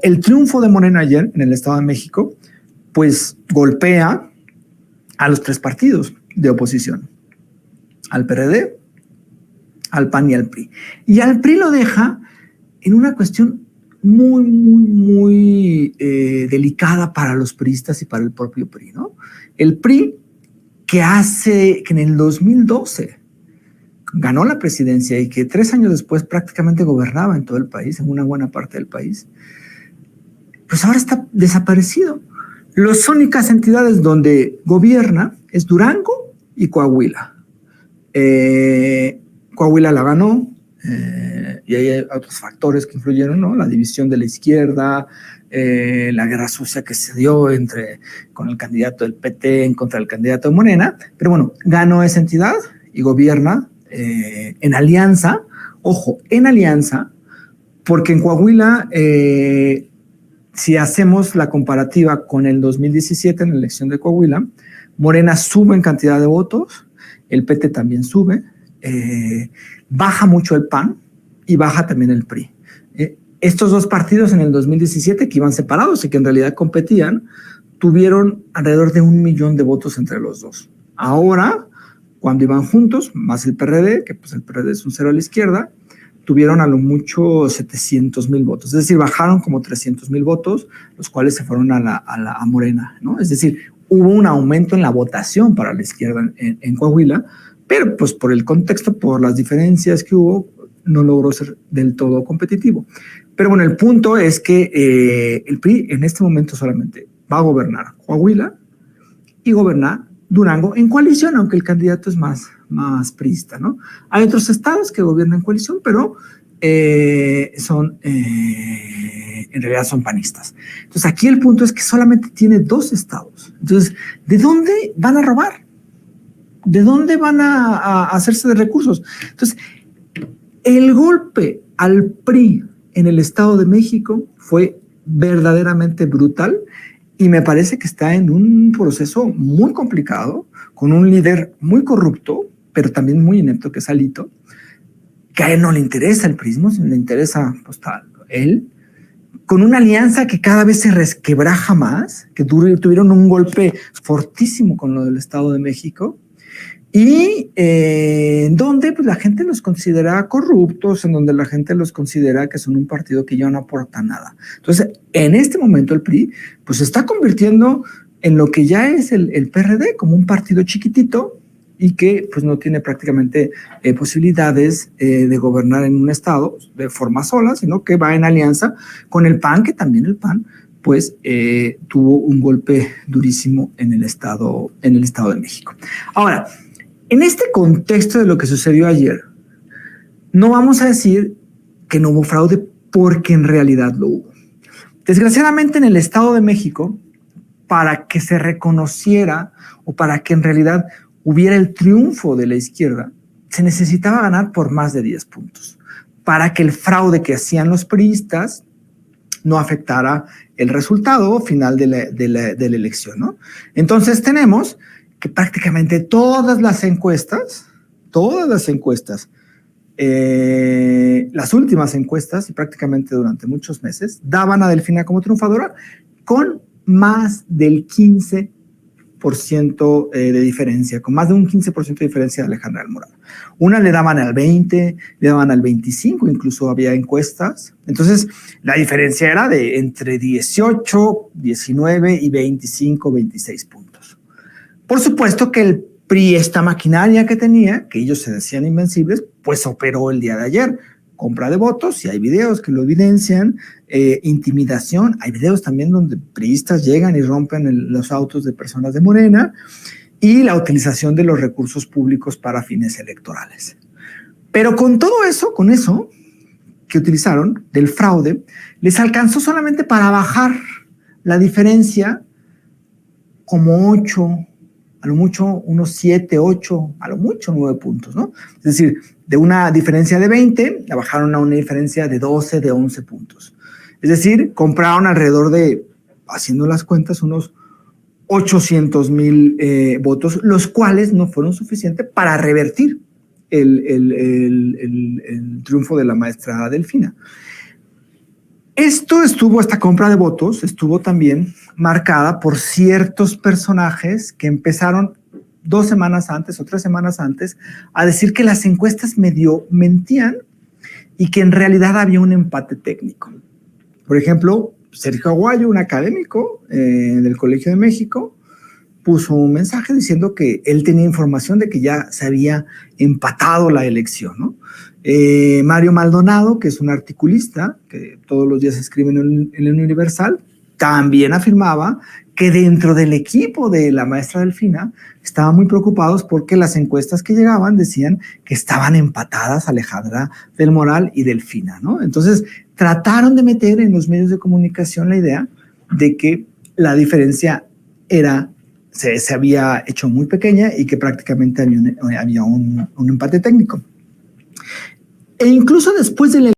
el triunfo de Morena ayer en el Estado de México, pues golpea a los tres partidos de oposición, al PRD, al PAN y al PRI. Y al PRI lo deja en una cuestión muy delicada para los priistas y para el propio PRI, ¿no? El PRI, que en el 2012 ganó la presidencia y que 3 años después prácticamente gobernaba en todo el país, en una buena parte del país, pues ahora está desaparecido. Las únicas entidades donde gobierna es Durango y Coahuila. Coahuila la ganó, y hay otros factores que influyeron, ¿no? La división de la izquierda, la guerra sucia que se dio con el candidato del PT en contra del candidato de Morena, pero bueno, ganó esa entidad y gobierna en alianza, ojo, en alianza, porque en Coahuila, si hacemos la comparativa con el 2017 en la elección de Coahuila, Morena sube en cantidad de votos, el PT también sube, baja mucho el PAN y baja también el PRI. Estos dos partidos en el 2017, que iban separados y que en realidad competían, tuvieron alrededor de 1 millón de votos entre los dos. Ahora, cuando iban juntos, más el PRD, que pues el PRD es un cero a la izquierda, tuvieron a lo mucho 700,000 votos. Es decir, bajaron como 300,000 votos, los cuales se fueron a Morena, ¿no? Es decir, hubo un aumento en la votación para la izquierda en Coahuila, pero pues por el contexto, por las diferencias que hubo, no logró ser del todo competitivo. Pero bueno, el punto es que el PRI en este momento solamente va a gobernar Coahuila y gobernar Durango en coalición, aunque el candidato es más priista, ¿no? Hay otros estados que gobiernan en coalición, pero en realidad son panistas. Entonces aquí el punto es que solamente tiene 2 estados. Entonces, ¿de dónde van a robar? ¿De dónde van a hacerse de recursos? Entonces, el golpe al PRI en el Estado de México fue verdaderamente brutal y me parece que está en un proceso muy complicado, con un líder muy corrupto, pero también muy inepto, que es Alito, que a él no le interesa el prismo, sino le interesa pues, él, con una alianza que cada vez se resquebraja más, que tuvieron un golpe fortísimo con lo del Estado de México, y donde pues, la gente los considera corruptos, en donde la gente los considera que son un partido que ya no aporta nada. Entonces, en este momento el PRI pues, se está convirtiendo en lo que ya es el PRD, como un partido chiquitito y que pues, no tiene prácticamente posibilidades de gobernar en un estado de forma sola, sino que va en alianza con el PAN, que también el PAN pues tuvo un golpe durísimo en el Estado de México. Ahora, en este contexto de lo que sucedió ayer, no vamos a decir que no hubo fraude porque en realidad lo hubo. Desgraciadamente en el Estado de México, para que se reconociera o para que en realidad hubiera el triunfo de la izquierda, se necesitaba ganar por más de 10 puntos para que el fraude que hacían los priistas no afectara el resultado final de la elección, ¿no? Entonces tenemos que prácticamente todas las encuestas, las últimas encuestas, y prácticamente durante muchos meses, daban a Delfina como triunfadora con más del 15% de diferencia, con más de un 15% de diferencia de Alejandra del Moral. Una le daban al 20, le daban al 25, incluso había encuestas. Entonces, la diferencia era de entre 18, 19 y 25, 26 puntos. Por supuesto que el PRI, esta maquinaria que tenía, que ellos se decían invencibles, pues operó el día de ayer. Compra de votos, y hay videos que lo evidencian, intimidación, hay videos también donde priistas llegan y rompen los autos de personas de Morena, y la utilización de los recursos públicos para fines electorales. Pero con todo eso, con eso que utilizaron del fraude, les alcanzó solamente para bajar la diferencia como 8, a lo mucho unos 7, 8, a lo mucho 9 puntos, ¿no? Es decir, de una diferencia de 20, la bajaron a una diferencia de 12, de 11 puntos. Es decir, compraron alrededor de, haciendo las cuentas, unos 800,000 votos, los cuales no fueron suficientes para revertir el triunfo de la maestra Delfina. Esta compra de votos estuvo también marcada por ciertos personajes que empezaron 2 semanas antes o 3 semanas antes a decir que las encuestas medio mentían y que en realidad había un empate técnico. Por ejemplo, Sergio Aguayo, un académico del Colegio de México, puso un mensaje diciendo que él tenía información de que ya se había empatado la elección, ¿no? Mario Maldonado, que es un articulista que todos los días escribe en el Universal, también afirmaba que dentro del equipo de la maestra Delfina estaban muy preocupados porque las encuestas que llegaban decían que estaban empatadas Alejandra del Moral y Delfina, ¿no? Entonces trataron de meter en los medios de comunicación la idea de que la diferencia se había hecho muy pequeña y que prácticamente había un empate técnico. E incluso después de la